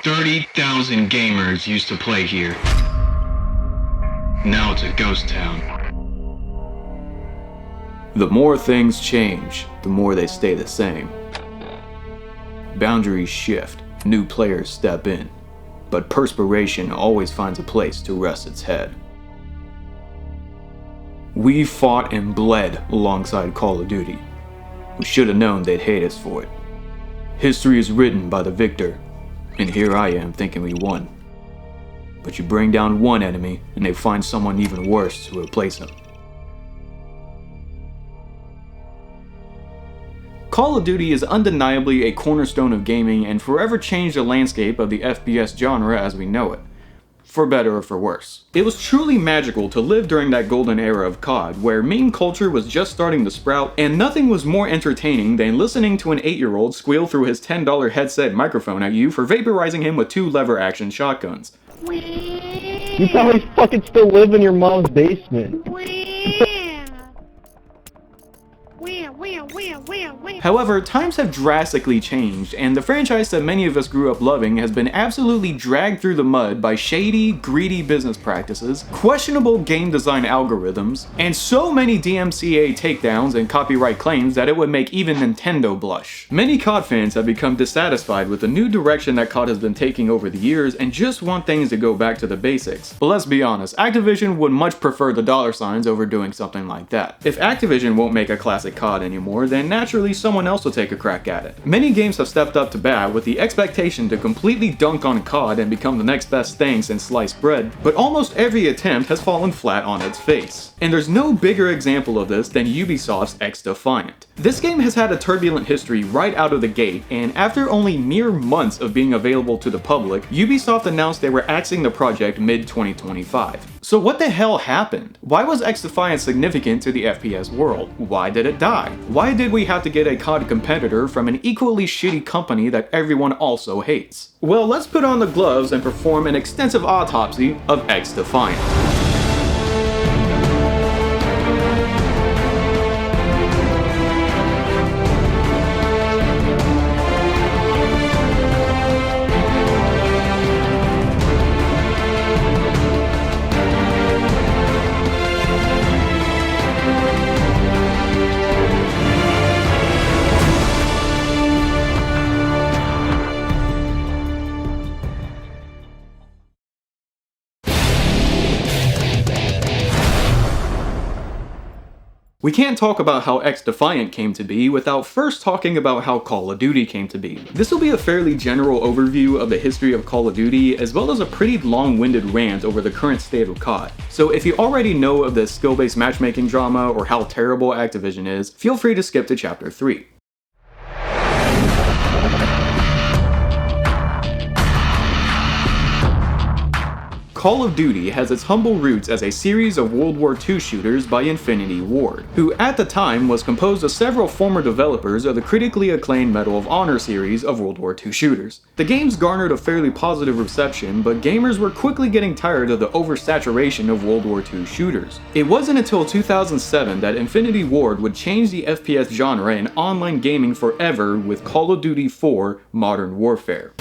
30,000 gamers used to play here. Now it's a ghost town. The more things change, the more they stay the same. Boundaries shift, new players step in, but perspiration always finds a place to rest its head. We fought and bled alongside Call of Duty. We should have known they'd hate us for it. History is written by the victor, and here I am thinking we won. But you bring down one enemy, and they find someone even worse to replace him. Call of Duty is undeniably a cornerstone of gaming and forever changed the landscape of the FPS genre as we know it. For better or for worse. It was truly magical to live during that golden era of CoD, where meme culture was just starting to sprout, and nothing was more entertaining than listening to an 8-year-old squeal through his $10 headset microphone at you for vaporizing him with 2 lever-action shotguns. You probably fucking still live in your mom's basement. However, times have drastically changed, and the franchise that many of us grew up loving has been absolutely dragged through the mud by shady, greedy business practices, questionable game design algorithms, and so many DMCA takedowns and copyright claims that it would make even Nintendo blush. Many CoD fans have become dissatisfied with the new direction that CoD has been taking over the years and just want things to go back to the basics. But let's be honest, Activision would much prefer the dollar signs over doing something like that. If Activision won't make a classic CoD anymore, then naturally someone else will take a crack at it. Many games have stepped up to bat with the expectation to completely dunk on CoD and become the next best thing since sliced bread, but almost every attempt has fallen flat on its face. And there's no bigger example of this than Ubisoft's XDefiant. This game has had a turbulent history right out of the gate, and after only mere months of being available to the public, Ubisoft announced they were axing the project mid-2025. So what the hell happened? Why was XDefiant significant to the FPS world? Why did it die? Why did we have to get a CoD competitor from an equally shitty company that everyone also hates? Well, let's put on the gloves and perform an extensive autopsy of XDefiant. We can't talk about how XDefiant came to be without first talking about how Call of Duty came to be. This will be a fairly general overview of the history of Call of Duty, as well as a pretty long-winded rant over the current state of CoD. So if you already know of the skill-based matchmaking drama or how terrible Activision is, feel free to skip to Chapter 3. Call of Duty has its humble roots as a series of World War II shooters by Infinity Ward, who at the time was composed of several former developers of the critically acclaimed Medal of Honor series of World War II shooters. The games garnered a fairly positive reception, but gamers were quickly getting tired of the oversaturation of World War II shooters. It wasn't until 2007 that Infinity Ward would change the FPS genre in online gaming forever with Call of Duty 4 Modern Warfare.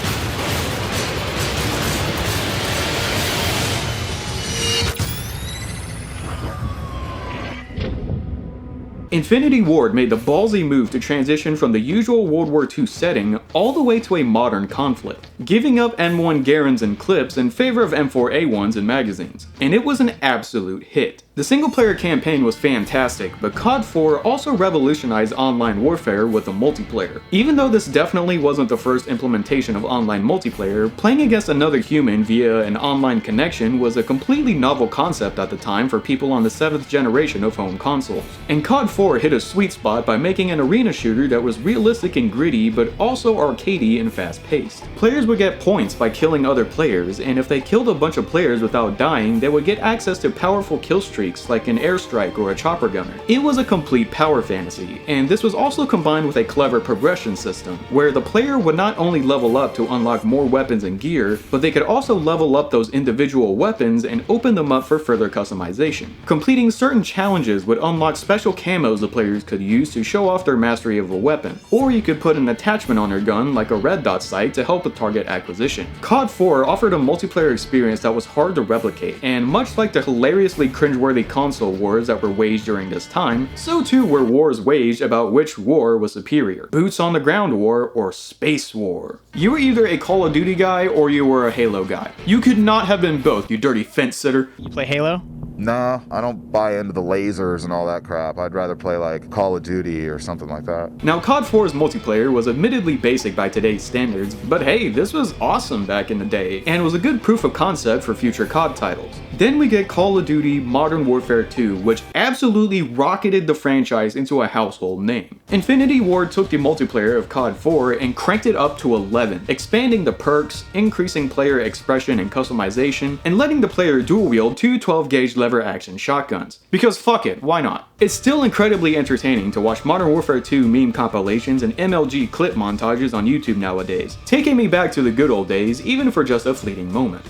Infinity Ward made the ballsy move to transition from the usual World War II setting all the way to a modern conflict, giving up M1 Garens and clips in favor of M4A1s and magazines. And it was an absolute hit. The single-player campaign was fantastic, but CoD 4 also revolutionized online warfare with the multiplayer. Even though this definitely wasn't the first implementation of online multiplayer, playing against another human via an online connection was a completely novel concept at the time for people on the 7th generation of home consoles. And CoD 4 hit a sweet spot by making an arena shooter that was realistic and gritty, but also arcadey and fast-paced. Players would get points by killing other players, and if they killed a bunch of players without dying, they would get access to powerful kill streaks streaks like an airstrike or a chopper gunner. It was a complete power fantasy, and this was also combined with a clever progression system, where the player would not only level up to unlock more weapons and gear, but they could also level up those individual weapons and open them up for further customization. Completing certain challenges would unlock special camos the players could use to show off their mastery of a weapon, or you could put an attachment on your gun like a red dot sight to help with target acquisition. CoD 4 offered a multiplayer experience that was hard to replicate, and much like the hilariously cringeworthy console wars that were waged during this time, so too were wars waged about which war was superior, boots on the ground war or space war. You were either a Call of Duty guy or you were a Halo guy. You could not have been both, you dirty fence sitter. You play Halo? Nah, I don't buy into the lasers and all that crap. I'd rather play like Call of Duty or something like that. Now, CoD 4's multiplayer was admittedly basic by today's standards, but hey, this was awesome back in the day, and was a good proof of concept for future CoD titles. Then we get Call of Duty Modern Warfare 2, which absolutely rocketed the franchise into a household name. Infinity Ward took the multiplayer of CoD 4 and cranked it up to 11, expanding the perks, increasing player expression and customization, and letting the player dual wield two 12-gauge lever action shotguns. Because fuck it, why not? It's still incredibly entertaining to watch Modern Warfare 2 meme compilations and MLG clip montages on YouTube nowadays, taking me back to the good old days even for just a fleeting moment.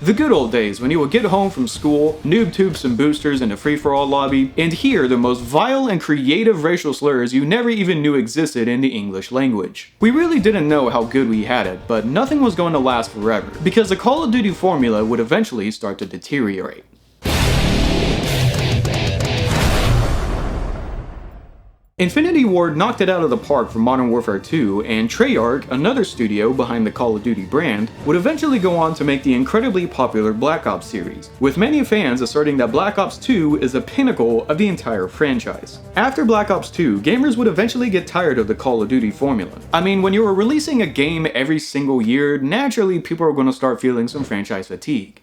The good old days when you would get home from school, noob tube some boosters in a free-for-all lobby, and hear the most vile and creative racial slurs you never even knew existed in the English language. We really didn't know how good we had it, but nothing was going to last forever, because the Call of Duty formula would eventually start to deteriorate. Infinity Ward knocked it out of the park for Modern Warfare 2, and Treyarch, another studio behind the Call of Duty brand, would eventually go on to make the incredibly popular Black Ops series, with many fans asserting that Black Ops 2 is the pinnacle of the entire franchise. After Black Ops 2, gamers would eventually get tired of the Call of Duty formula. I mean, when you were releasing a game every single year, naturally people are going to start feeling some franchise fatigue.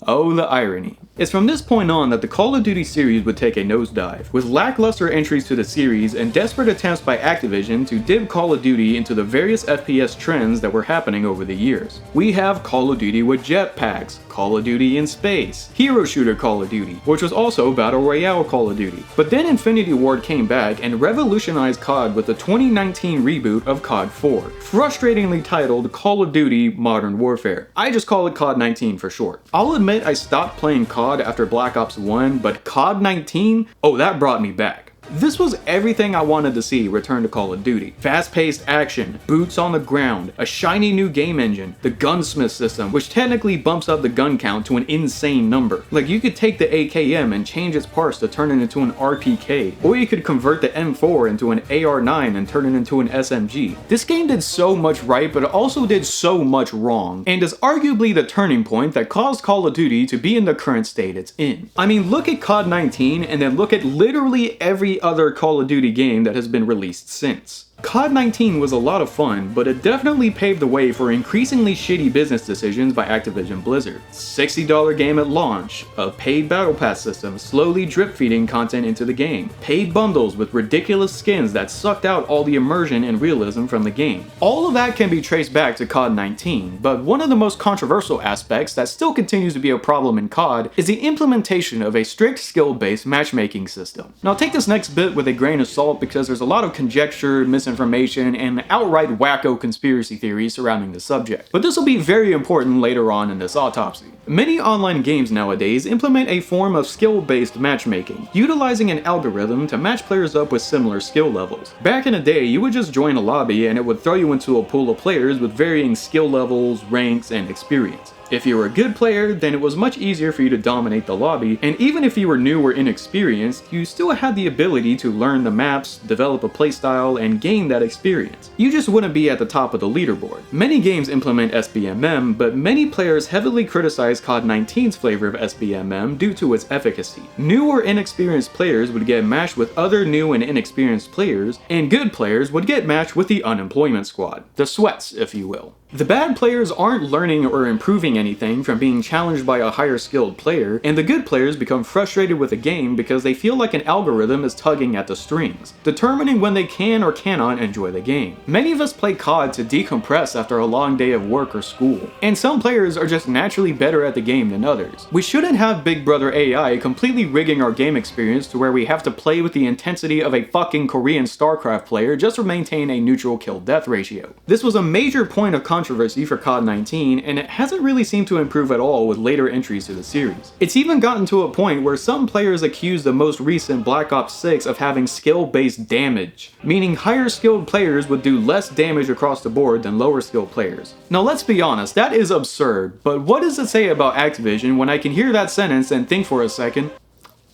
Oh, the irony. It's from this point on that the Call of Duty series would take a nosedive, with lackluster entries to the series and desperate attempts by Activision to dip Call of Duty into the various FPS trends that were happening over the years. We have Call of Duty with jetpacks, Call of Duty in space, hero shooter Call of Duty, which was also Battle Royale Call of Duty. But then Infinity Ward came back and revolutionized CoD with the 2019 reboot of CoD 4, frustratingly titled Call of Duty Modern Warfare. I just call it CoD 19 for short. I'll admit I stopped playing CoD after Black Ops 1, but CoD 19? Oh, that brought me back. This was everything I wanted to see return to Call of Duty. Fast-paced action, boots on the ground, a shiny new game engine, the gunsmith system, which technically bumps up the gun count to an insane number. Like, you could take the AKM and change its parts to turn it into an RPK, or you could convert the M4 into an AR9 and turn it into an SMG. This game did so much right, but it also did so much wrong, and is arguably the turning point that caused Call of Duty to be in the current state it's in. I mean, look at CoD 19 and then look at literally every other Call of Duty game that has been released since. CoD 19 was a lot of fun, but it definitely paved the way for increasingly shitty business decisions by Activision Blizzard. $60 game at launch, a paid battle pass system slowly drip feeding content into the game, paid bundles with ridiculous skins that sucked out all the immersion and realism from the game. All of that can be traced back to CoD 19, but one of the most controversial aspects that still continues to be a problem in CoD is the implementation of a strict skill-based matchmaking system. Now take this next bit with a grain of salt because there's a lot of conjecture, misinformation, and outright wacko conspiracy theories surrounding the subject. But this will be very important later on in this autopsy. Many online games nowadays implement a form of skill-based matchmaking, utilizing an algorithm to match players up with similar skill levels. Back in the day, you would just join a lobby and it would throw you into a pool of players with varying skill levels, ranks, and experience. If you were a good player, then it was much easier for you to dominate the lobby, and even if you were new or inexperienced, you still had the ability to learn the maps, develop a playstyle, and gain that experience. You just wouldn't be at the top of the leaderboard. Many games implement SBMM, but many players heavily criticize CoD 19's flavor of SBMM due to its efficacy. New or inexperienced players would get matched with other new and inexperienced players, and good players would get matched with the unemployment squad. The sweats, if you will. The bad players aren't learning or improving anything from being challenged by a higher skilled player, and the good players become frustrated with the game because they feel like an algorithm is tugging at the strings, determining when they can or cannot enjoy the game. Many of us play CoD to decompress after a long day of work or school, and some players are just naturally better at the game than others. We shouldn't have Big Brother AI completely rigging our game experience to where we have to play with the intensity of a fucking Korean StarCraft player just to maintain a neutral kill-death ratio. This was a major point of controversy for CoD 19, and it hasn't really seemed to improve at all with later entries to the series. It's even gotten to a point where some players accuse the most recent Black Ops 6 of having skill-based damage, meaning higher skilled players would do less damage across the board than lower skilled players. Now let's be honest, that is absurd, but what does it say about Activision when I can hear that sentence and think for a second,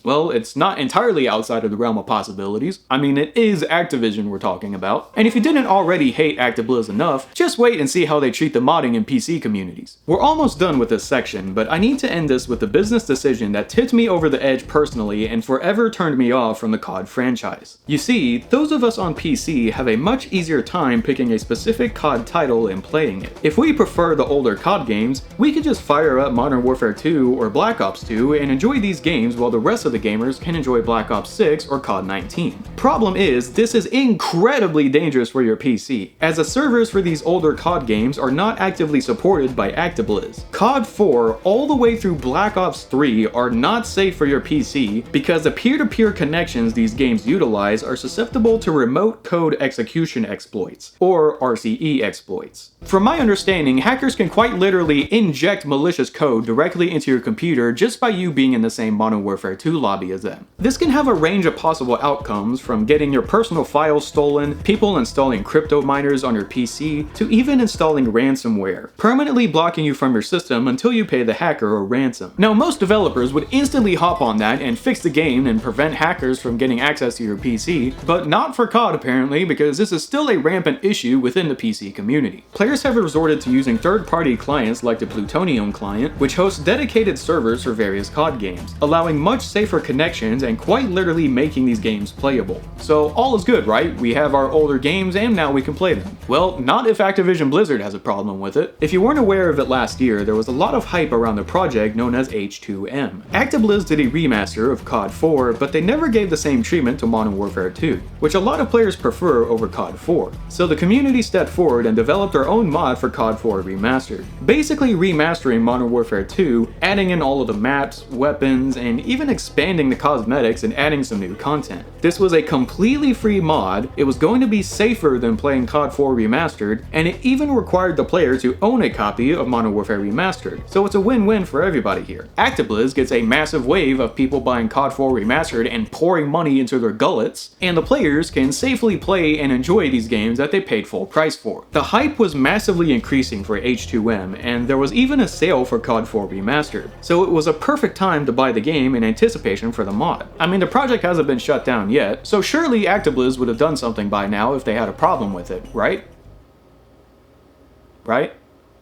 well, it's not entirely outside of the realm of possibilities. I mean, it is Activision we're talking about. And if you didn't already hate ActiBliz enough, just wait and see how they treat the modding and PC communities. We're almost done with this section, but I need to end this with a business decision that tipped me over the edge personally and forever turned me off from the CoD franchise. You see, those of us on PC have a much easier time picking a specific CoD title and playing it. If we prefer the older CoD games, we could just fire up Modern Warfare 2 or Black Ops 2 and enjoy these games while the rest of the gamers can enjoy Black Ops 6 or CoD 19. Problem is, this is incredibly dangerous for your PC, as the servers for these older CoD games are not actively supported by ActiBliz. CoD 4 all the way through Black Ops 3 are not safe for your PC because the peer-to-peer connections these games utilize are susceptible to remote code execution exploits, or RCE exploits. From my understanding, hackers can quite literally inject malicious code directly into your computer just by you being in the same Modern Warfare 2 lobby as them. This can have a range of possible outcomes, from getting your personal files stolen, people installing crypto miners on your PC, to even installing ransomware, permanently blocking you from your system until you pay the hacker a ransom. Now, most developers would instantly hop on that and fix the game and prevent hackers from getting access to your PC, but not for CoD apparently, because this is still a rampant issue within the PC community. Players have resorted to using third-party clients like the Plutonium client, which hosts dedicated servers for various CoD games, allowing much safer connections and quite literally making these games playable. So all is good, right? We have our older games and now we can play them. Well, not if Activision Blizzard has a problem with it. If you weren't aware of it last year, there was a lot of hype around the project known as H2M. ActiBliz did a remaster of CoD 4, but they never gave the same treatment to Modern Warfare 2, which a lot of players prefer over CoD 4. So the community stepped forward and developed their own mod for CoD 4 Remastered, basically remastering Modern Warfare 2, adding in all of the maps, weapons, and even expanding the cosmetics and adding some new content. This was a completely free mod, it was going to be safer than playing CoD 4 Remastered, and it even required the player to own a copy of Modern Warfare Remastered, so it's a win-win for everybody here. ActiBliz gets a massive wave of people buying CoD 4 Remastered and pouring money into their gullets, and the players can safely play and enjoy these games that they paid full price for. The hype was massively increasing for H2M, and there was even a sale for CoD 4 Remastered, so it was a perfect time to buy the game in anticipation for the mod. I mean, the project hasn't been shut down yet, so surely ActiBliz would have done something by now if they had a problem with it, right? Right?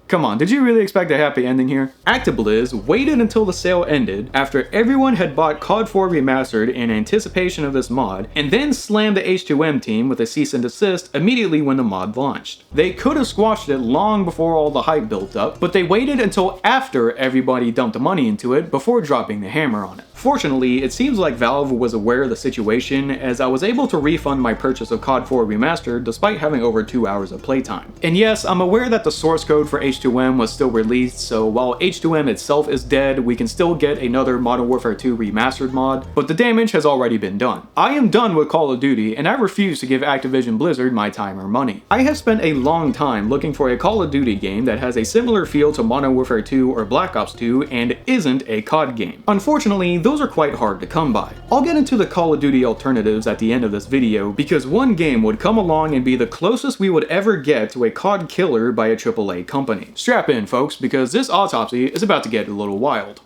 Come on, did you really expect a happy ending here? ActiBliz waited until the sale ended after everyone had bought CoD 4 Remastered in anticipation of this mod, and then slammed the H2M team with a cease and desist immediately when the mod launched. They could have squashed it long before all the hype built up, but they waited until after everybody dumped the money into it before dropping the hammer on it. Fortunately, it seems like Valve was aware of the situation, as I was able to refund my purchase of CoD 4 Remastered despite having over 2 hours of playtime. And yes, I'm aware that the source code for H2M was still released, so while H2M itself is dead, we can still get another Modern Warfare 2 Remastered mod, but the damage has already been done. I am done with Call of Duty, and I refuse to give Activision Blizzard my time or money. I have spent a long time looking for a Call of Duty game that has a similar feel to Modern Warfare 2 or Black Ops 2 and isn't a CoD game. Unfortunately, those are quite hard to come by. I'll get into the Call of Duty alternatives at the end of this video, because one game would come along and be the closest we would ever get to a CoD killer by a AAA company. Strap in, folks, because this autopsy is about to get a little wild.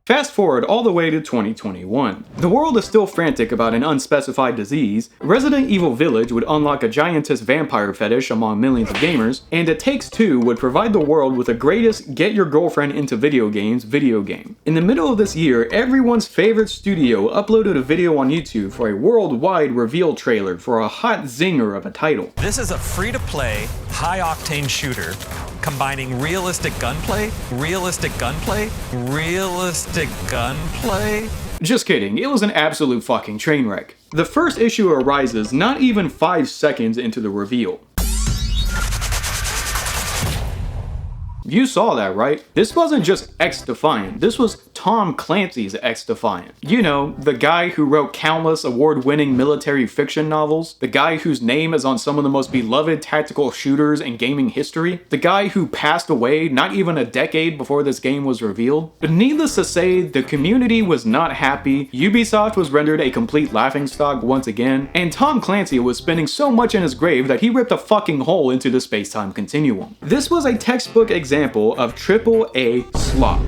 Fast forward all the way to 2021. The world is still frantic about an unspecified disease, Resident Evil Village would unlock a giantess vampire fetish among millions of gamers, and It Takes Two would provide the world with the greatest get your girlfriend into video games video game. In the middle of this year, everyone's favorite studio uploaded a video on YouTube for a worldwide reveal trailer for a hot zinger of a title. This is a free-to-play, high-octane shooter combining realistic gunplay, Just kidding, it was an absolute fucking train wreck. The first issue arises not even 5 seconds into the reveal. You saw that, right? This wasn't just XDefiant, this was Tom Clancy's XDefiant. You know, the guy who wrote countless award-winning military fiction novels, the guy whose name is on some of the most beloved tactical shooters in gaming history, the guy who passed away not even a decade before this game was revealed. But needless to say, the community was not happy, Ubisoft was rendered a complete laughingstock once again, and Tom Clancy was spinning so much in his grave that he ripped a fucking hole into the space-time continuum. This was a textbook example of AAA slop.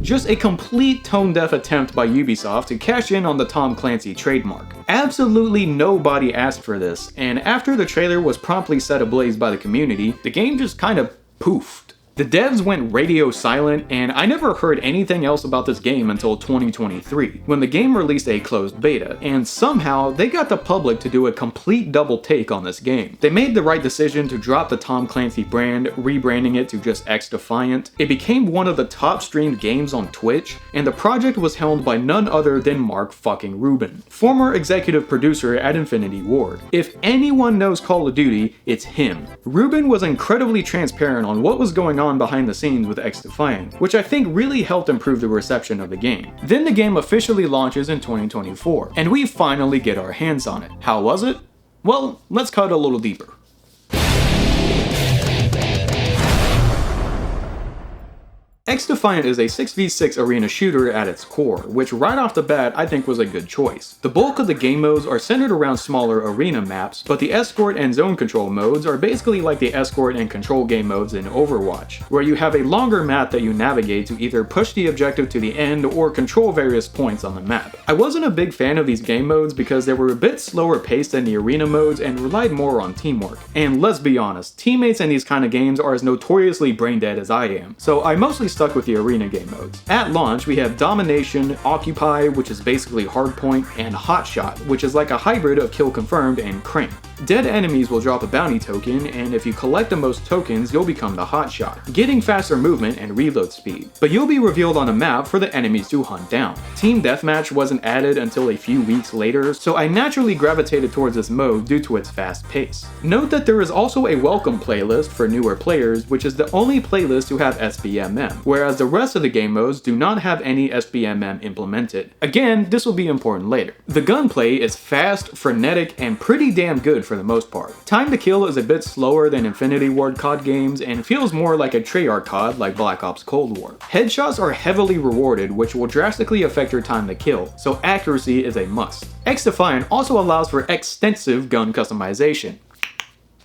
Just a complete tone-deaf attempt by Ubisoft to cash in on the Tom Clancy trademark. Absolutely nobody asked for this, and after the trailer was promptly set ablaze by the community, the game just kind of poofed. The devs went radio silent, and I never heard anything else about this game until 2023, when the game released a closed beta, and somehow they got the public to do a complete double take on this game. They made the right decision to drop the Tom Clancy brand, rebranding it to just XDefiant. It became one of the top streamed games on Twitch, and the project was helmed by none other than Mark fucking Rubin, former executive producer at Infinity Ward. If anyone knows Call of Duty, it's him. Rubin was incredibly transparent on what was going on behind the scenes with XDefiant, which I think really helped improve the reception of the game. Then the game officially launches in 2024, and we finally get our hands on it. How was it? Well, let's cut a little deeper. XDefiant is a 6v6 arena shooter at its core, which right off the bat I think was a good choice. The bulk of the game modes are centered around smaller arena maps, but the escort and zone control modes are basically like the escort and control game modes in Overwatch, where you have a longer map that you navigate to either push the objective to the end or control various points on the map. I wasn't a big fan of these game modes because they were a bit slower paced than the arena modes and relied more on teamwork. And let's be honest, teammates in these kind of games are as notoriously brain dead as I am, so I mostly stuck with the arena game modes. At launch, we have Domination, Occupy, which is basically Hardpoint, and Hotshot, which is like a hybrid of Kill Confirmed and Crank. Dead enemies will drop a bounty token, and if you collect the most tokens, you'll become the Hotshot, getting faster movement and reload speed. But you'll be revealed on a map for the enemies to hunt down. Team Deathmatch wasn't added until a few weeks later, so I naturally gravitated towards this mode due to its fast pace. Note that there is also a welcome playlist for newer players, which is the only playlist to have SBMM, whereas the rest of the game modes do not have any SBMM implemented. Again, this will be important later. The gunplay is fast, frenetic, and pretty damn good for the most part. Time to kill is a bit slower than Infinity Ward CoD games and feels more like a Treyarch CoD like Black Ops Cold War. Headshots are heavily rewarded, which will drastically affect your time to kill, so accuracy is a must. XDefiant also allows for extensive gun customization,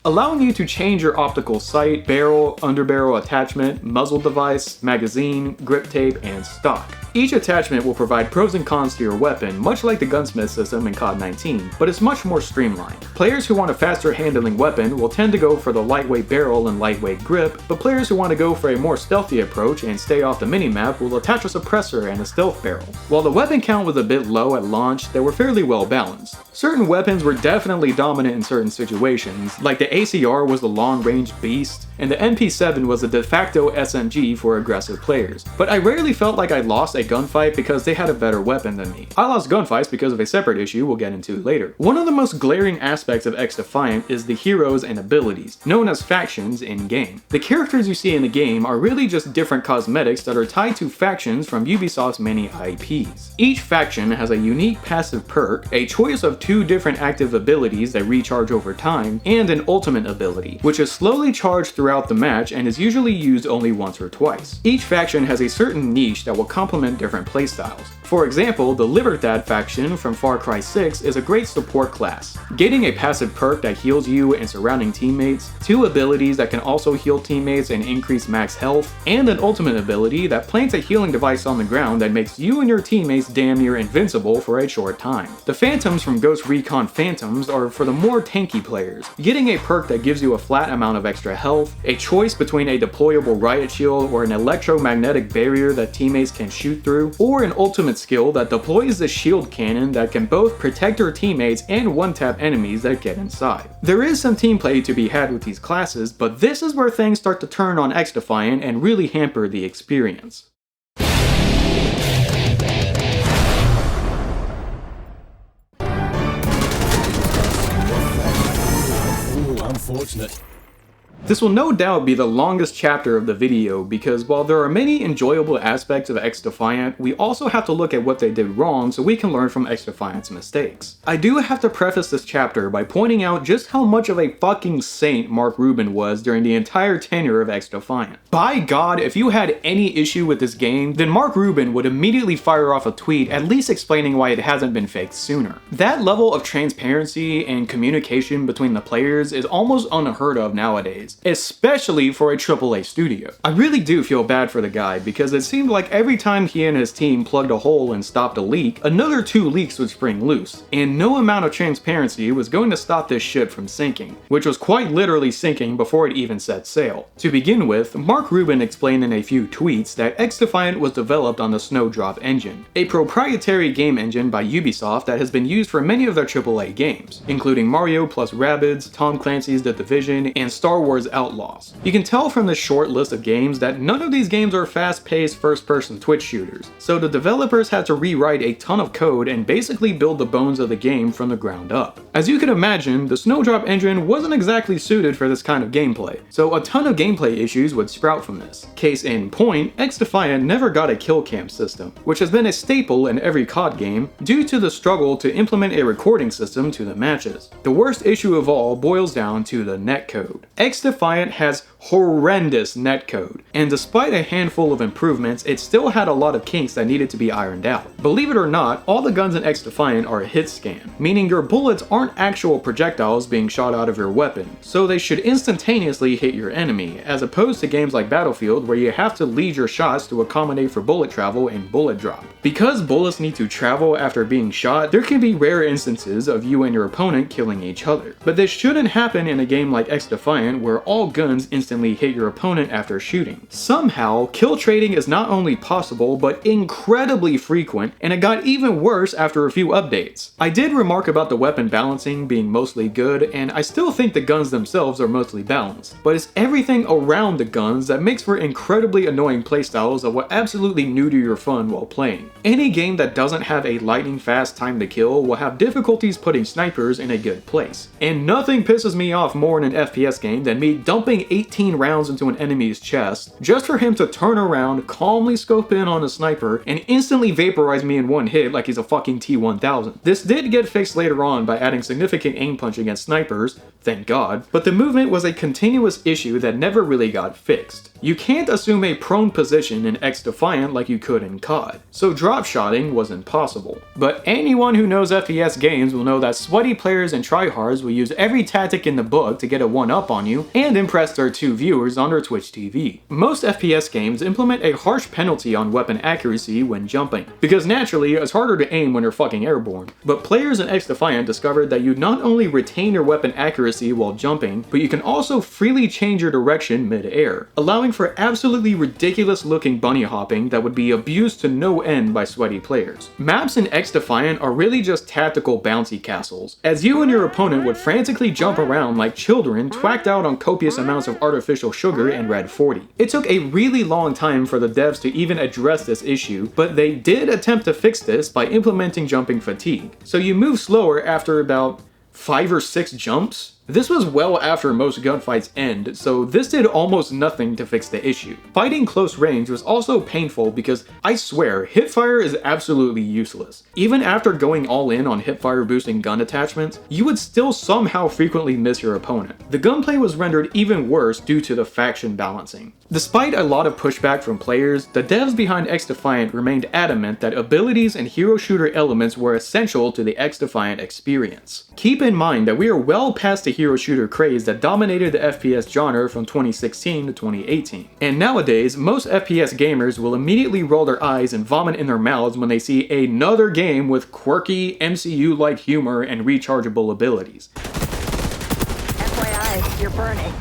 allowing you to change your optical sight, barrel, underbarrel attachment, muzzle device, magazine, grip tape, and stock. Each attachment will provide pros and cons to your weapon, much like the gunsmith system in CoD 19, but it's much more streamlined. Players who want a faster handling weapon will tend to go for the lightweight barrel and lightweight grip, but players who want to go for a more stealthy approach and stay off the minimap will attach a suppressor and a stealth barrel. While the weapon count was a bit low at launch, they were fairly well balanced. Certain weapons were definitely dominant in certain situations, like the ACR was the long-range beast, and the MP7 was a de facto SMG for aggressive players. But I rarely felt like I lost a gunfight because they had a better weapon than me. I lost gunfights because of a separate issue we'll get into later. One of the most glaring aspects of XDefiant is the heroes and abilities, known as factions in-game. The characters you see in the game are really just different cosmetics that are tied to factions from Ubisoft's many IPs. Each faction has a unique passive perk, a choice of 2 different active abilities that recharge over time, and an ultimate ability, which is slowly charged throughout the match and is usually used only once or twice. Each faction has a certain niche that will complement different playstyles. For example, the Libertad faction from Far Cry 6 is a great support class, getting a passive perk that heals you and surrounding teammates, 2 abilities that can also heal teammates and increase max health, and an ultimate ability that plants a healing device on the ground that makes you and your teammates damn near invincible for a short time. The Phantoms from Ghost Recon Phantoms are for the more tanky players, getting a perk that gives you a flat amount of extra health, a choice between a deployable riot shield or an electromagnetic barrier that teammates can shoot through, or an ultimate skill that deploys the shield cannon that can both protect your teammates and one-tap enemies that get inside. There is some team play to be had with these classes, but this is where things start to turn on XDefiant and really hamper the experience. Unfortunate. This will no doubt be the longest chapter of the video because while there are many enjoyable aspects of XDefiant, we also have to look at what they did wrong so we can learn from XDefiant's mistakes. I do have to preface this chapter by pointing out just how much of a fucking saint Mark Rubin was during the entire tenure of XDefiant. By God, if you had any issue with this game, then Mark Rubin would immediately fire off a tweet at least explaining why it hasn't been fixed sooner. That level of transparency and communication between the players is almost unheard of nowadays, especially for a AAA studio. I really do feel bad for the guy because it seemed like every time he and his team plugged a hole and stopped a leak, another 2 leaks would spring loose, and no amount of transparency was going to stop this ship from sinking, which was quite literally sinking before it even set sail. To begin with, Mark Rubin explained in a few tweets that XDefiant was developed on the Snowdrop engine, a proprietary game engine by Ubisoft that has been used for many of their AAA games, including Mario plus Rabbids, Tom Clancy's The Division, and Star Wars Outlaws. You can tell from this short list of games that none of these games are fast-paced first-person Twitch shooters, so the developers had to rewrite a ton of code and basically build the bones of the game from the ground up. As you can imagine, the Snowdrop engine wasn't exactly suited for this kind of gameplay, so a ton of gameplay issues would sprout from this. Case in point, XDefiant never got a kill cam system, which has been a staple in every CoD game due to the struggle to implement a recording system to the matches. The worst issue of all boils down to the netcode. XDefiant has horrendous netcode, and despite a handful of improvements, it still had a lot of kinks that needed to be ironed out. Believe it or not, all the guns in XDefiant are a hit scan, meaning your bullets aren't actual projectiles being shot out of your weapon, so they should instantaneously hit your enemy, as opposed to games like Battlefield where you have to lead your shots to accommodate for bullet travel and bullet drop. Because bullets need to travel after being shot, there can be rare instances of you and your opponent killing each other. But this shouldn't happen in a game like XDefiant where all guns instantly hit your opponent after shooting. Somehow, kill trading is not only possible, but incredibly frequent, and it got even worse after a few updates. I did remark about the weapon balancing being mostly good, and I still think the guns themselves are mostly balanced, but it's everything around the guns that makes for incredibly annoying playstyles that will absolutely neuter your fun while playing. Any game that doesn't have a lightning fast time to kill will have difficulties putting snipers in a good place. And nothing pisses me off more in an FPS game than me dumping 18 rounds into an enemy's chest just for him to turn around, calmly scope in on a sniper, and instantly vaporize me in one hit like he's a fucking T-1000. This did get fixed later on by adding significant aim punch against snipers, thank God, but the movement was a continuous issue that never really got fixed. You can't assume a prone position in XDefiant like you could in CoD, so drop shotting was impossible. But anyone who knows FPS games will know that sweaty players and tryhards will use every tactic in the book to get a one-up on you and impress their 2 viewers on their Twitch TV. Most FPS games implement a harsh penalty on weapon accuracy when jumping, because naturally it's harder to aim when you're fucking airborne. But players in XDefiant discovered that you not only retain your weapon accuracy while jumping, but you can also freely change your direction mid-air, allowing for absolutely ridiculous looking bunny hopping that would be abused to no end by sweaty players. Maps in XDefiant are really just tactical bouncy castles, as you and your opponent would frantically jump around like children twacked out on copious amounts of artificial sugar and Red 40. It took a really long time for the devs to even address this issue, but they did attempt to fix this by implementing jumping fatigue. So you move slower after about 5 or 6 jumps, This was well after most gunfights end, so this did almost nothing to fix the issue. Fighting close range was also painful because, I swear, hipfire is absolutely useless. Even after going all in on hipfire boosting gun attachments, you would still somehow frequently miss your opponent. The gunplay was rendered even worse due to the faction balancing. Despite a lot of pushback from players, the devs behind XDefiant remained adamant that abilities and hero shooter elements were essential to the XDefiant experience. Keep in mind that we are well past the hero shooter craze that dominated the FPS genre from 2016 to 2018. And nowadays, most FPS gamers will immediately roll their eyes and vomit in their mouths when they see another game with quirky, MCU-like humor and rechargeable abilities. FYI, you're burning.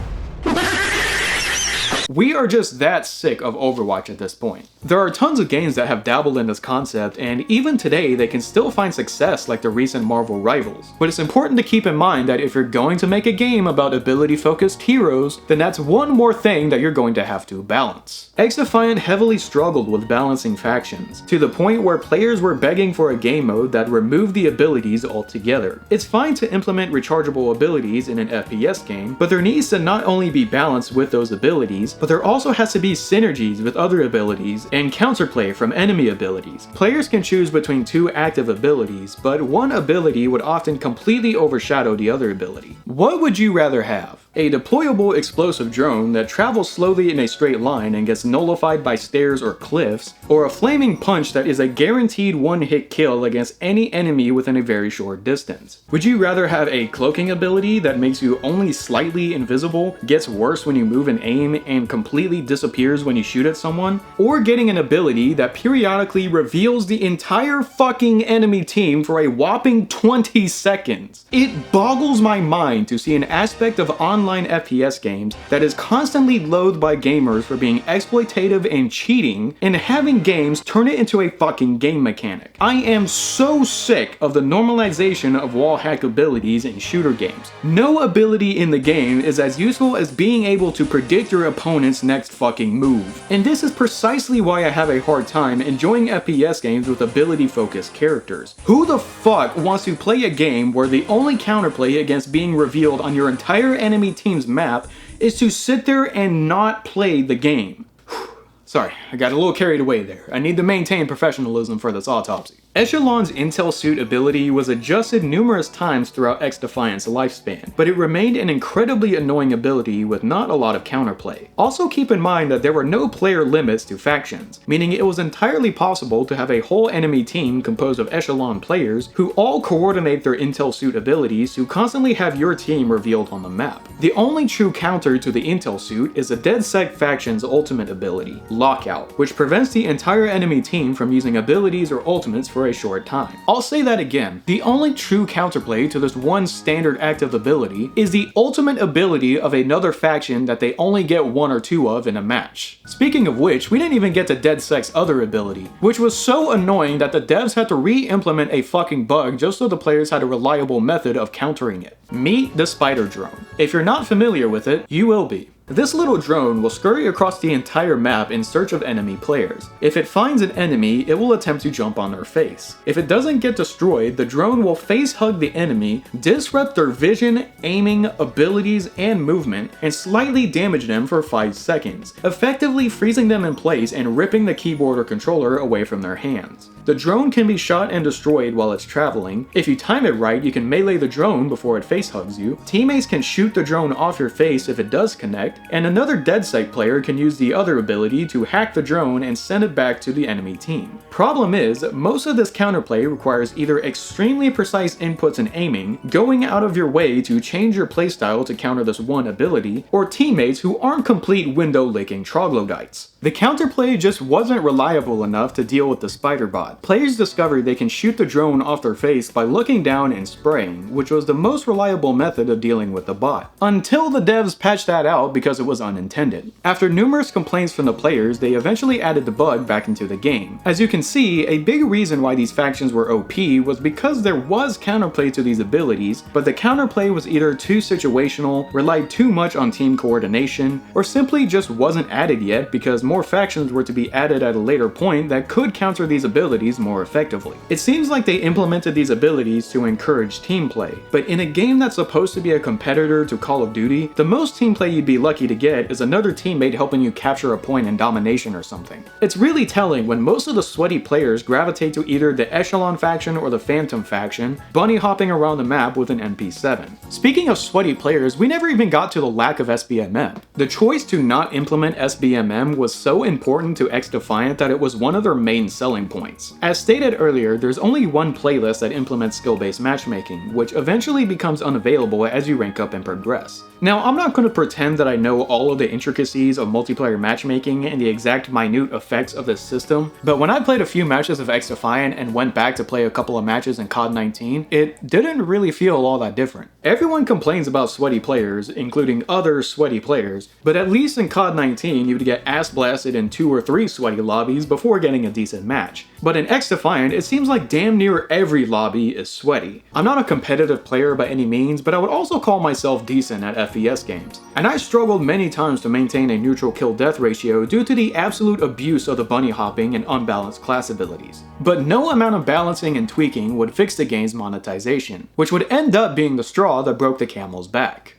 We are just that sick of Overwatch at this point. There are tons of games that have dabbled in this concept, and even today they can still find success like the recent Marvel rivals. But it's important to keep in mind that if you're going to make a game about ability-focused heroes, then that's one more thing that you're going to have to balance. XDefiant heavily struggled with balancing factions, to the point where players were begging for a game mode that removed the abilities altogether. It's fine to implement rechargeable abilities in an FPS game, but there needs to not only be balance with those abilities, but there also has to be synergies with other abilities and counterplay from enemy abilities. Players can choose between two active abilities, but one ability would often completely overshadow the other ability. What would you rather have? A deployable explosive drone that travels slowly in a straight line and gets nullified by stairs or cliffs, or a flaming punch that is a guaranteed one-hit kill against any enemy within a very short distance? Would you rather have a cloaking ability that makes you only slightly invisible, gets worse when you move and aim, and completely disappears when you shoot at someone? Or getting an ability that periodically reveals the entire fucking enemy team for a whopping 20 seconds? It boggles my mind to see an aspect of online FPS games that is constantly loathed by gamers for being exploitative and cheating, and having games turn it into a fucking game mechanic. I am so sick of the normalization of wall hack abilities in shooter games. No ability in the game is as useful as being able to predict your opponent's next fucking move. And this is precisely why I have a hard time enjoying FPS games with ability-focused characters. Who the fuck wants to play a game where the only counterplay against being revealed on your entire enemy team's map is to sit there and not play the game? Sorry, I got a little carried away there. I need to maintain professionalism for this autopsy. Echelon's Intel Suit ability was adjusted numerous times throughout XDefiant's lifespan, but it remained an incredibly annoying ability with not a lot of counterplay. Also keep in mind that there were no player limits to factions, meaning it was entirely possible to have a whole enemy team composed of Echelon players who all coordinate their Intel Suit abilities to constantly have your team revealed on the map. The only true counter to the Intel Suit is the DedSec faction's ultimate ability, Lockout, which prevents the entire enemy team from using abilities or ultimates for a short time. I'll say that again. The only true counterplay to this one standard active ability is the ultimate ability of another faction that they only get one or two of in a match. Speaking of which, we didn't even get to DedSec's other ability, which was so annoying that the devs had to re-implement a fucking bug just so the players had a reliable method of countering it. Meet the Spider Drone. If you're not familiar with it, you will be. This little drone will scurry across the entire map in search of enemy players. If it finds an enemy, it will attempt to jump on their face. If it doesn't get destroyed, the drone will face hug the enemy, disrupt their vision, aiming, abilities, and movement, and slightly damage them for 5 seconds, effectively freezing them in place and ripping the keyboard or controller away from their hands. The drone can be shot and destroyed while it's traveling. If you time it right, you can melee the drone before it face hugs you. Teammates can shoot the drone off your face if it does connect, and another DedSec player can use the other ability to hack the drone and send it back to the enemy team. Problem is, most of this counterplay requires either extremely precise inputs and aiming, going out of your way to change your playstyle to counter this one ability, or teammates who aren't complete window-licking troglodytes. The counterplay just wasn't reliable enough to deal with the spider bot. Players discovered they can shoot the drone off their face by looking down and spraying, which was the most reliable method of dealing with the bot. Until the devs patched that out because because it was unintended. After numerous complaints from the players, they eventually added the bug back into the game. As you can see, a big reason why these factions were OP was because there was counterplay to these abilities, but the counterplay was either too situational, relied too much on team coordination, or simply just wasn't added yet because more factions were to be added at a later point that could counter these abilities more effectively. It seems like they implemented these abilities to encourage team play, but in a game that's supposed to be a competitor to Call of Duty, the most team play you'd be lucky to get is another teammate helping you capture a point in domination or something. It's really telling when most of the sweaty players gravitate to either the Echelon faction or the Phantom faction, bunny hopping around the map with an MP7. Speaking of sweaty players, we never even got to the lack of SBMM. The choice to not implement SBMM was so important to XDefiant that it was one of their main selling points. As stated earlier, there's only one playlist that implements skill-based matchmaking, which eventually becomes unavailable as you rank up and progress. Now, I'm not going to pretend that I know all of the intricacies of multiplayer matchmaking and the exact minute effects of this system, but when I played a few matches of XDefiant and went back to play a couple of matches in CoD 19, it didn't really feel all that different. Everyone complains about sweaty players, including other sweaty players, but at least in CoD 19 you'd get ass blasted in 2 or 3 sweaty lobbies before getting a decent match. But in XDefiant, it seems like damn near every lobby is sweaty. I'm not a competitive player by any means, but I would also call myself decent at FPS games. And I struggled many times to maintain a neutral kill-death ratio due to the absolute abuse of the bunny hopping and unbalanced class abilities. But no amount of balancing and tweaking would fix the game's monetization, which would end up being the straw that broke the camel's back.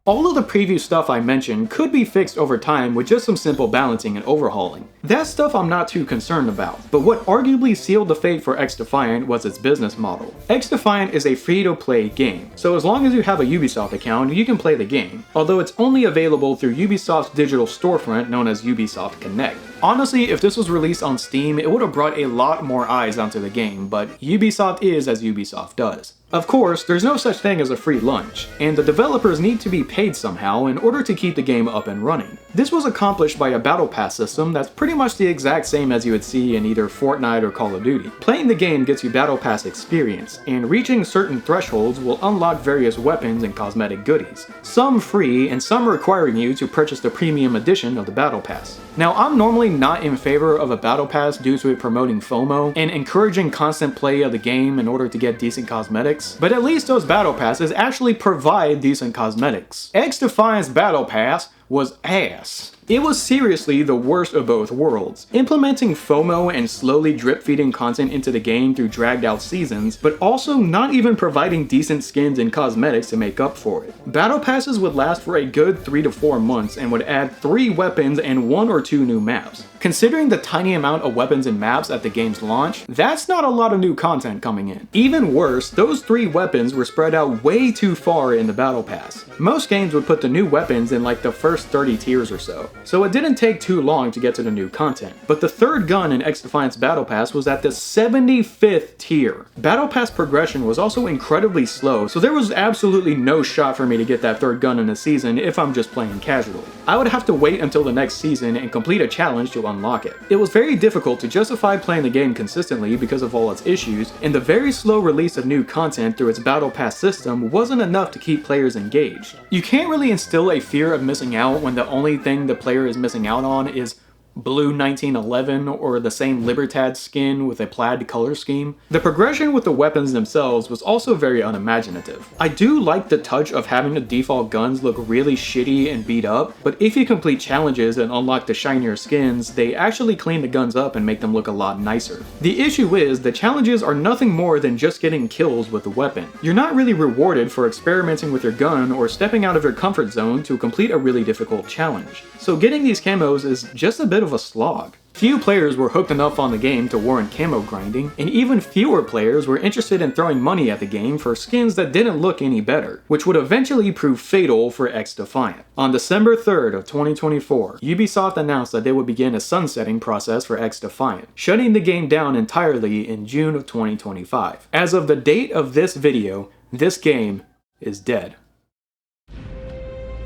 All of the previous stuff I mentioned could be fixed over time with just some simple balancing and overhauling. That stuff I'm not too concerned about, but what arguably sealed the fate for XDefiant was its business model. XDefiant is a free-to-play game, so as long as you have a Ubisoft account, you can play the game, although it's only available through Ubisoft's digital storefront known as Ubisoft Connect. Honestly, if this was released on Steam, it would have brought a lot more eyes onto the game, but Ubisoft is as Ubisoft does. Of course, there's no such thing as a free lunch, and the developers need to be paid somehow in order to keep the game up and running. This was accomplished by a battle pass system that's pretty much the exact same as you would see in either Fortnite or Call of Duty. Playing the game gets you battle pass experience, and reaching certain thresholds will unlock various weapons and cosmetic goodies, some free and some requiring you to purchase the premium edition of the battle pass. Now, I'm normally not in favor of a battle pass due to it promoting FOMO and encouraging constant play of the game in order to get decent cosmetics, but at least those battle passes actually provide decent cosmetics. XDefiant's battle pass was ass. It was seriously the worst of both worlds, implementing FOMO and slowly drip-feeding content into the game through dragged-out seasons, but also not even providing decent skins and cosmetics to make up for it. Battle passes would last for a good 3 to 4 months and would add 3 weapons and 1 or 2 new maps. Considering the tiny amount of weapons and maps at the game's launch, that's not a lot of new content coming in. Even worse, those 3 weapons were spread out way too far in the battle pass. Most games would put the new weapons in like the first 30 tiers or so it didn't take too long to get to the new content. But the third gun in XDefiant's battle pass was at the 75th tier. Battle pass progression was also incredibly slow, so there was absolutely no shot for me to get that third gun in a season if I'm just playing casually. I would have to wait until the next season and complete a challenge to unlock it. It was very difficult to justify playing the game consistently because of all its issues, and the very slow release of new content through its battle pass system wasn't enough to keep players engaged. You can't really instill a fear of missing out when the only thing the player is missing out on is Blue 1911 or the same Libertad skin with a plaid color scheme. The progression with the weapons themselves was also very unimaginative. I do like the touch of having the default guns look really shitty and beat up, but if you complete challenges and unlock the shinier skins, they actually clean the guns up and make them look a lot nicer. The issue is, the challenges are nothing more than just getting kills with the weapon. You're not really rewarded for experimenting with your gun or stepping out of your comfort zone to complete a really difficult challenge. So getting these camos is just a bit of a slog. Few players were hooked enough on the game to warrant camo grinding, and even fewer players were interested in throwing money at the game for skins that didn't look any better, which would eventually prove fatal for XDefiant. On December 3rd of 2024, Ubisoft announced that they would begin a sunsetting process for XDefiant, shutting the game down entirely in June of 2025. As of the date of this video, this game is dead.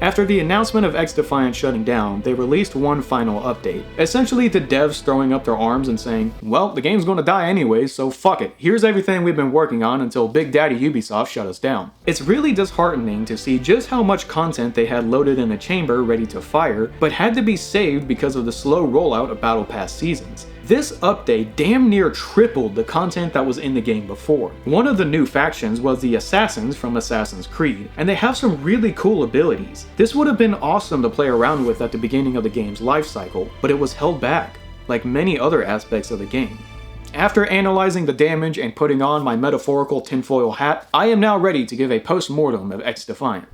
After the announcement of XDefiant shutting down, they released one final update, essentially the devs throwing up their arms and saying, well, the game's gonna die anyway, so fuck it, here's everything we've been working on until Big Daddy Ubisoft shut us down. It's really disheartening to see just how much content they had loaded in a chamber ready to fire, but had to be saved because of the slow rollout of Battle Pass seasons. This update damn near tripled the content that was in the game before. One of the new factions was the Assassins from Assassin's Creed, and they have some really cool abilities. This would have been awesome to play around with at the beginning of the game's life cycle, but it was held back, like many other aspects of the game. After analyzing the damage and putting on my metaphorical tinfoil hat, I am now ready to give a post-mortem of XDefiant.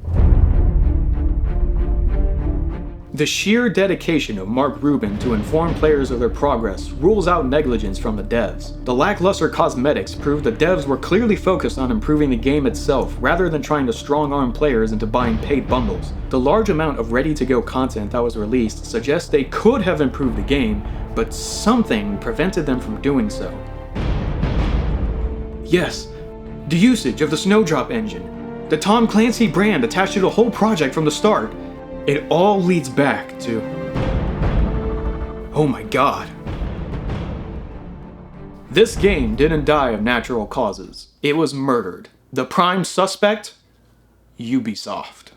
The sheer dedication of Mark Rubin to inform players of their progress rules out negligence from the devs. The lackluster cosmetics proved the devs were clearly focused on improving the game itself rather than trying to strong-arm players into buying paid bundles. The large amount of ready-to-go content that was released suggests they could have improved the game, but something prevented them from doing so. Yes, the usage of the Snowdrop engine, the Tom Clancy brand attached to the whole project from the start. It all leads back to... oh my god. This game didn't die of natural causes. It was murdered. The prime suspect? Ubisoft.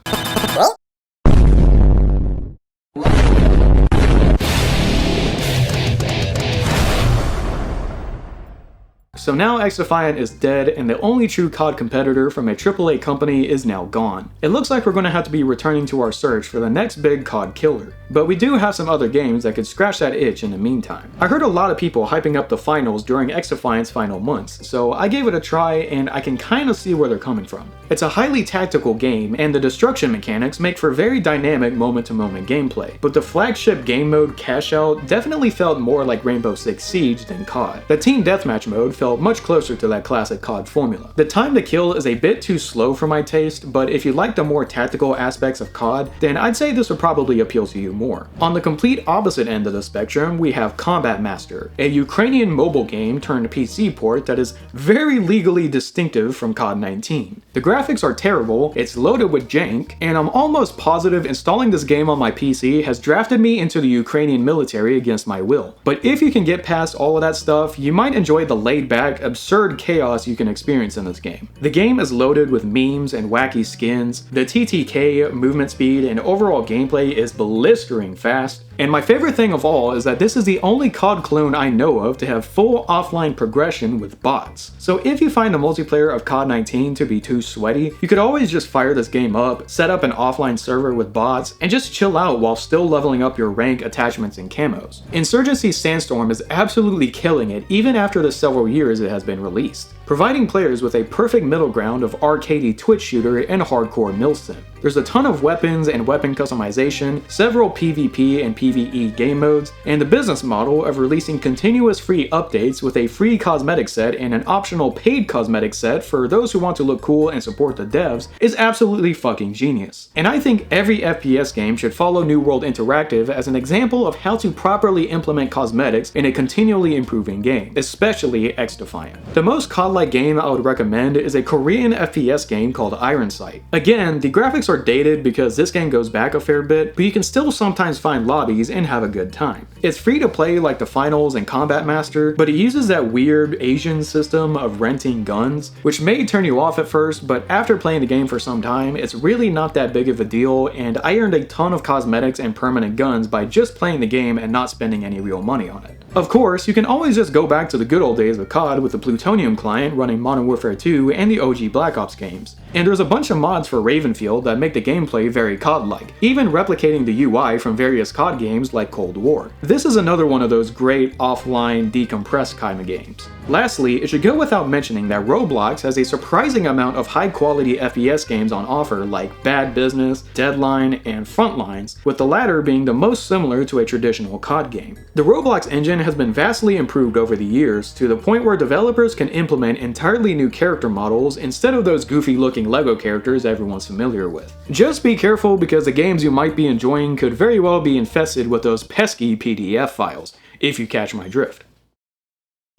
So now XDefiant is dead, and the only true COD competitor from a AAA company is now gone. It looks like we're going to have to be returning to our search for the next big COD killer. But we do have some other games that could scratch that itch in the meantime. I heard a lot of people hyping up the finals during XDefiant's final months, so I gave it a try and I can kind of see where they're coming from. It's a highly tactical game, and the destruction mechanics make for very dynamic moment-to-moment gameplay, but the flagship game mode Cash Out definitely felt more like Rainbow Six Siege than COD. The team deathmatch mode felt much closer to that classic COD formula. The time to kill is a bit too slow for my taste, but if you like the more tactical aspects of COD, then I'd say this would probably appeal to you more. On the complete opposite end of the spectrum, we have Combat Master, a Ukrainian mobile game turned PC port that is very legally distinctive from COD 19. The graphics are terrible, it's loaded with jank, and I'm almost positive installing this game on my PC has drafted me into the Ukrainian military against my will. But if you can get past all of that stuff, you might enjoy the laid-back, absurd chaos you can experience in this game. The game is loaded with memes and wacky skins, the TTK, movement speed, and overall gameplay is blistering fast, and my favorite thing of all is that this is the only COD clone I know of to have full offline progression with bots. So if you find the multiplayer of COD 19 to be too sweaty, you could always just fire this game up, set up an offline server with bots, and just chill out while still leveling up your rank, attachments, and camos. Insurgency Sandstorm is absolutely killing it even after the several years it has been released, providing players with a perfect middle ground of arcadey twitch shooter and hardcore milsim. There's a ton of weapons and weapon customization, several PvP and PvE game modes, and the business model of releasing continuous free updates with a free cosmetic set and an optional paid cosmetic set for those who want to look cool and support the devs is absolutely fucking genius. And I think every FPS game should follow New World Interactive as an example of how to properly implement cosmetics in a continually improving game, especially XDefiant. The most COD-like game I would recommend is a Korean FPS game called Iron Sight. Again, the graphics are dated because this game goes back a fair bit, but you can still sometimes find lobbies and have a good time. It's free to play like the finals and Combat Master, but it uses that weird Asian system of renting guns, which may turn you off at first, but after playing the game for some time, it's really not that big of a deal, and I earned a ton of cosmetics and permanent guns by just playing the game and not spending any real money on it. Of course, you can always just go back to the good old days of COD with the Plutonium client running Modern Warfare 2 and the OG Black Ops games. And there's a bunch of mods for Ravenfield that make the gameplay very COD-like, even replicating the UI from various COD games like Cold WaR. This is another one of those great offline, decompressed kind of games. Lastly, it should go without mentioning that Roblox has a surprising amount of high-quality FPS games on offer like Bad Business, Deadline, and Frontlines, with the latter being the most similar to a traditional COD game. The Roblox engine has been vastly improved over the years to the point where developers can implement entirely new character models instead of those goofy-looking LEGO characters everyone's familiar with. Just be careful because the games you might be enjoying could very well be infested with those pesky PDF files, if you catch my drift.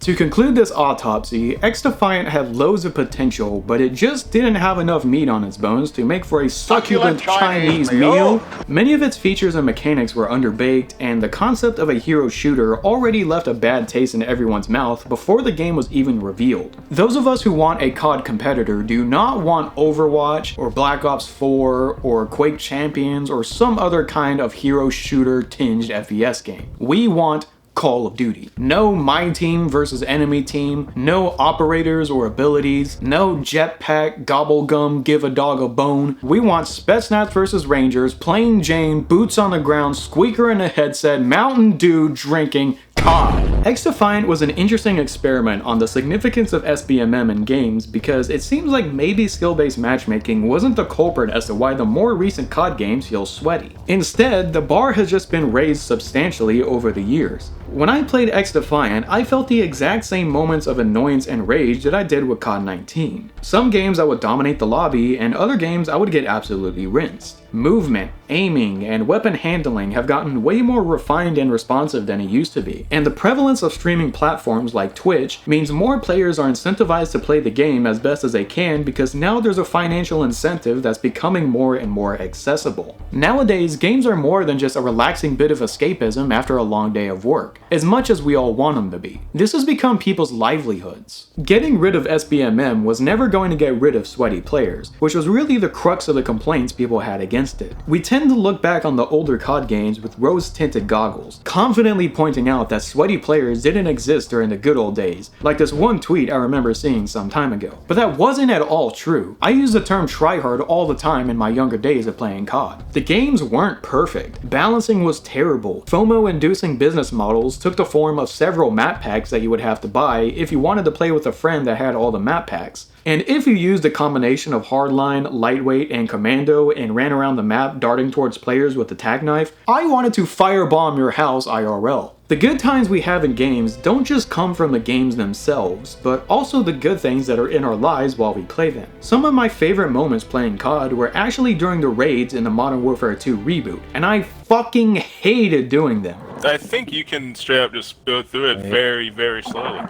To conclude this autopsy, XDefiant had loads of potential, but it just didn't have enough meat on its bones to make for a succulent Chinese meal. Many of its features and mechanics were underbaked, and the concept of a hero shooter already left a bad taste in everyone's mouth before the game was even revealed. Those of us who want a CoD competitor do not want Overwatch, or Black Ops 4, or Quake Champions, or some other kind of hero shooter tinged FPS game. We want Call of Duty. No my team versus enemy team, no operators or abilities, no jetpack, gobblegum, give a dog a bone. We want Spetsnaz versus Rangers, plain Jane, boots on the ground, squeaker in a headset, Mountain Dew drinking CoD. XDefiant was an interesting experiment on the significance of SBMM in games because it seems like maybe skill-based matchmaking wasn't the culprit as to why the more recent CoD games feel sweaty. Instead, the bar has just been raised substantially over the years. When I played XDefiant, I felt the exact same moments of annoyance and rage that I did with CoD 19. Some games I would dominate the lobby, and other games I would get absolutely rinsed. Movement, aiming, and weapon handling have gotten way more refined and responsive than it used to be. And the prevalence of streaming platforms like Twitch means more players are incentivized to play the game as best as they can because now there's a financial incentive that's becoming more and more accessible. Nowadays, games are more than just a relaxing bit of escapism after a long day of work, as much as we all want them to be. This has become people's livelihoods. Getting rid of SBMM was never going to get rid of sweaty players, which was really the crux of the complaints people had against it. We tend to look back on the older CoD games with rose-tinted goggles, confidently pointing out that sweaty players didn't exist during the good old days, like this one tweet I remember seeing some time ago. But that wasn't at all true. I use the term tryhard all the time in my younger days of playing CoD. The games weren't perfect. Balancing was terrible. FOMO-inducing business models took the form of several map packs that you would have to buy if you wanted to play with a friend that had all the map packs. And if you used a combination of hardline, lightweight, and commando and ran around the map darting towards players with the tack knife, I wanted to firebomb your house IRL. The good times we have in games don't just come from the games themselves, but also the good things that are in our lives while we play them. Some of my favorite moments playing CoD were actually during the raids in the Modern Warfare 2 reboot, and I fucking hated doing them. I think you can straight up just go through it very, very slowly.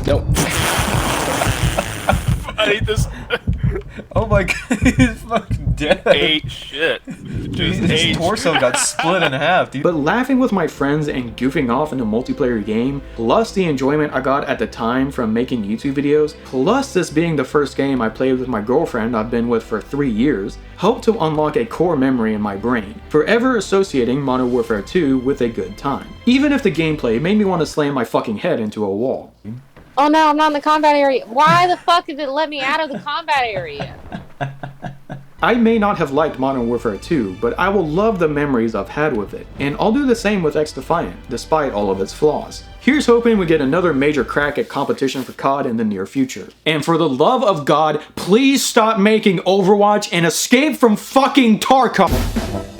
Nope. I hate this. Oh my god, he's fucking dead. Ate shit. Just ate. His torso got split in half, dude. But laughing with my friends and goofing off in a multiplayer game, plus the enjoyment I got at the time from making YouTube videos, plus this being the first game I played with my girlfriend I've been with for 3 years, helped to unlock a core memory in my brain, forever associating Modern Warfare 2 with a good time. Even if the gameplay made me want to slam my fucking head into a wall. Oh no, I'm not in the combat area. Why the fuck did it let me out of the combat area? I may not have liked Modern Warfare 2, but I will love the memories I've had with it, and I'll do the same with XDefiant, despite all of its flaws. Here's hoping we get another major crack at competition for CoD in the near future. And for the love of God, please stop making Overwatch and escape from fucking Tarkov!